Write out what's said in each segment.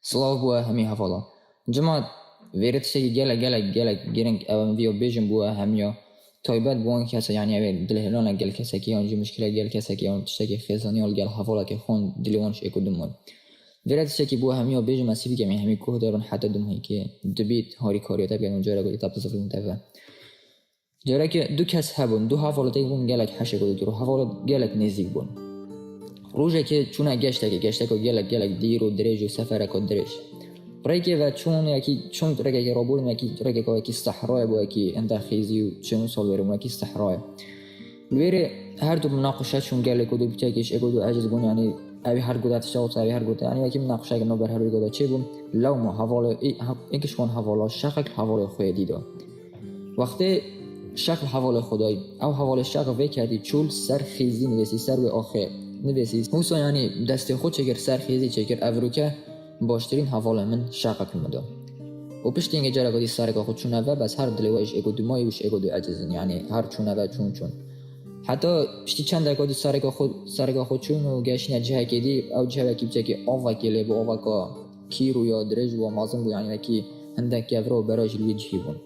Slav bua hemi havala. Cemaat verit şey gelek girin evam diyo bejim bua hemiya. Taybat buan kasa yani evet dilhelana gel kasa ki onji müşkile gel kasa ki on tişteki khizani ol gel havala ki khon dilwanş ekudumon. Verit şey ki bua hemiya bejim asibi ki hemi kuh darun hatta dum hay ki debit hari kariyata ki onjara ko itab tasafin tafa. Jara ki du kas habun du havala taybun gelek hashe ko duru havala gelek nezik bun. روزی که چون گشته که گلک دیر و درج و سفر که درج. برای که و چون رگه که رابطه رگه که صحرای بود که اندخیزی و چون سال بریم که صحرای. ویره هر دو مناقشه چون گلک و دو بتاعش اگه دو عجز بون یعنی اوی هر گودت شاوت اوی هر گودت یعنی که مناقشه که نبر هر گودت چه بون لو ما حواله اینکش کن حواله شکل حواله خودی داد. وقتی شکل حواله خدای او حواله شکل وکردی چول سر خیزی می‌رسی سر به آخر. نویسید. موسا یعنی دست خود چگر سرخیزی چگر افروکه باشترین حواله من شاقه کنم و پشت اینکه جرگادی سرگاه خود چونه و بس هر دلوایش اگو دو مایوش اگو دو عجزن یعنی هر چونه و چون حتی پشتی چند دقیقه سرگاه خود چون و گشنه جه کدی او جه کی بچه که آوا کلی با آوا کا کیرو یا درج و مازن بو یعنی کی هندک افرو براج روی جهی بون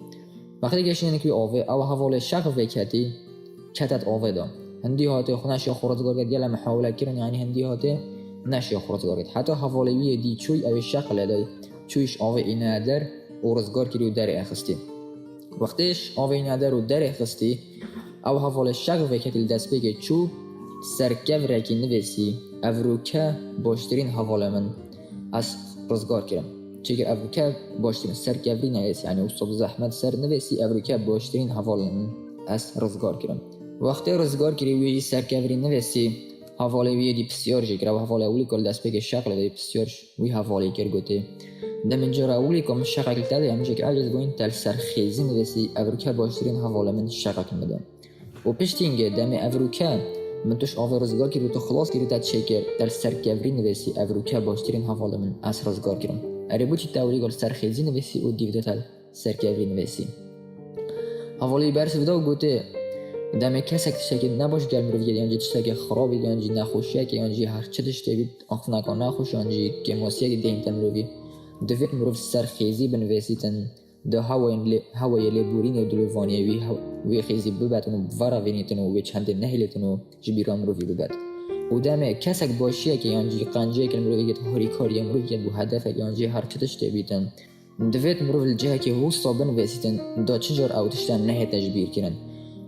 وقتی گشنه کی آوا او حواله شاقه وکتی کتت آوا دام هندی هاته خونش یا خورزگار گرد یه محاوله کردن یعنی هندی هاته نش یا خورزگار گرد حتی حوالوی دی چوی اوی شکل دای چویش آوه اینه در ورزگار کردی و در اخستی وقتیش آوه اینه در و در اخستی او حواله شکل وکتیل دست بگه چو سرکف رکی نویسی افروکه باشترین حواله من از رزگار کردم چگر افروکه باشترین سرکفری نویسی یعنی اصاب زحمت سر نویسی افروکه باشترین حواله من از رزگار کردم وقتی روزگار کردی وی سرکوری نویسی حواله وی دی بسیار جگر و حواله اولی کل دست بگه شکل دی بسیار وی حواله کرد گوته دم جرا اولی کم شکل تاده همیشه که عجز گوین تل سرخیزی نویسی افروکه باشترین حواله من شکل میدم و پشت اینگه دم افروکه من توش آور روزگار کردی تو خلاص کردی تا چکر تل سرکوری نویسی افروکه باشترین حواله من از روزگار کردم اری بودی تاولی کل سرخیزی نویسی و دیوده تل سرکوری نویسی حواله برس ودا گوته دم کسی که تشکی نباش گل می‌روی یعنی تشکی خرابی یعنی نخوشیه که یعنی هر چه داشته بید آخ نکن نخوش یعنی که ماسیه که دین تمروی دوید می‌روی سرخیزی بنویسیتن ده هوای لبورین و دلوانی وی خیزی ببتون و ورا وینیتن و چند نهیلتن و جبیران می‌روی ببت و دم کسی باشیه که یعنی قنجه که می‌روی که هری کاری می‌روی که به هدف یعنی هر چه داشته بیدن دوید می‌روی الجه که هو صابن ویسیتن دا چجور آوتشتن نه تجبیر کردن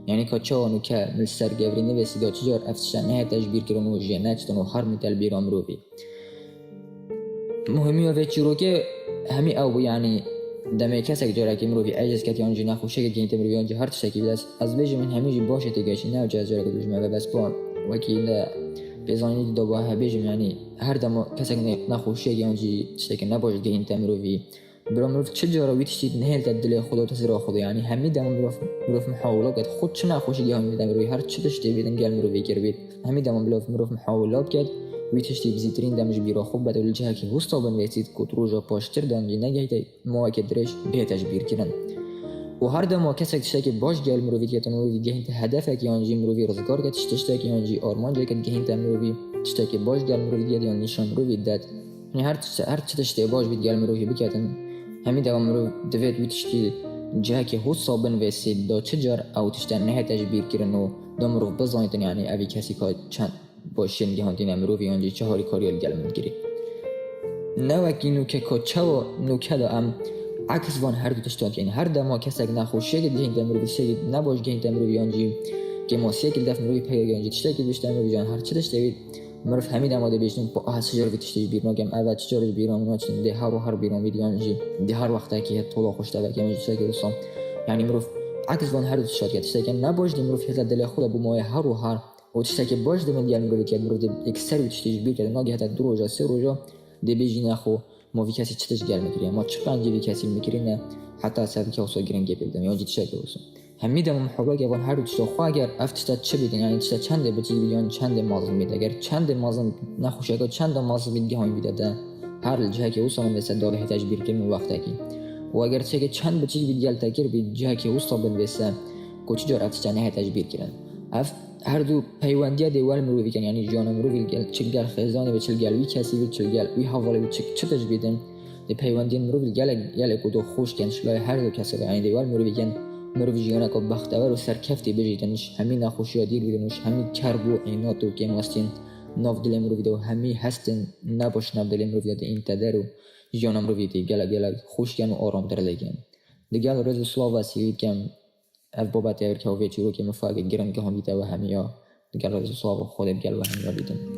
یعنی که چون که مستر گوری نویسی دا چجور افسشن نه تجبیر کردن و جنچتن و هر میتل بیرام روی مهمی و چیرو که همی او یعنی دمی کسی جوری که مروی عجز کتی آنجی نخوشه که گینت مروی آنجی هر چیزی بدست از بیش من همیشه باشه تیگهش نه جز جوری که دوشم و بس با وکیل بزنی دو با هبیجم یعنی هر دم کسی نخوشه که آنجی چیزی که نباشه گینت مروی برام مروف چجورا ویتشید نهل تدل خدا تسرا خدا یعنی همین دم مروف محاولات کرد خود چه نخوشی همین دم روی هر چه داشته بیدن گل مروفی کرد بید همین دم مروف محاولات کرد ویتشتی بزیترین دمش بیرا خوب بدل الجه که هستا بنویسید کت روزا پاشتر دانجی نگهید مواقع درش به تجبیر کردن و هر دم کسی که باش گل مروفی که تنوری گهین هدفه که آنجی مروفی روزگار کرد تشته که آنجی آرمان جای کرد گهین مروفی تشته که باش گل مروفی یعنی نشان مروفی داد یعنی هر چه داشته باش بید گل مروفی بکردن همین دوام رو دوید ویتشتی جه که هو صابن ویسید دا چجار اوتشتن نه تجبیر کردن و دام رو بزنیدن یعنی اوی کسی که چند باشین گهاندین امروی آنجی چهاری کاریال گل میگیری نه وکی نوکه که نوکه دا ام عکس وان هر دو تشتان یعنی هر دما کسی که نخوشه که دیگه امروی شی نباش گهین امروی آنجی که ماسیه که دفن روی پیگی آنجی تشتی که بیشتر امروی جان هر چه داشته مرف همین دماده بیشتر با آسیجار ویتشتی بیرون گم اول چجورش بیرون ناچین ده هر بیرون ویدیانجی ده هر وقتی که طلا خوشته وکی میشه که دوستان یعنی مرف عکس وان هر دو شاد کرد که نباش دی مرف هزار دل خود با ماه هر و هر و که باش دی من دیال میگه که مرف اکثر ویتشتی بیرون کرد ناگه حتی 2 روز 3 روز دی بیجی نخو موی کسی چتش گل میگیره ما چقدر جوی کسی میگیره نه حتی سعی که واسه گرنگ بیدم یا جیت شده واسه همین دم محبوب که وان هر دو خو اگر افتشت چه بیدن یعنی چند بچی بیان چند مازن میده اگر چند مازن نخوشه که چند مازن میده هم میده هر جهه که واسه من صد داره تجبیر کنم وقتی که و اگر چه چند بچی بیال تاکیر به جهه که واسه بن واسه کوچ جور افتشت نه تجبیر کردن هر دو پیوندی دیوال مروی کن یعنی جان مروی گل چگل خزانه به چگل وی کسی به چگل وی حواله به چه تجبیدن دی پیوندین مروی گلک و دو خوش کنش لای هر دو کسی به این دیوال مروی گن مروی جیانه که بختور و سرکفتی بجیدنش همین نخوشی ها دیر بیدنش همین کرب و عینات و کم وستین ناف دل مروی دو همین هستن نباش ناف دل مروی ده این تدر و جیان مروی دی گلک خوش کن و آرام در لگن دیگر روز سلاو واسیید کم اف بابت اگر که اوی چیرو که مفاق گرن که هم بیتا و همیا دیگر روز سلاو خود گل و همیا بیدن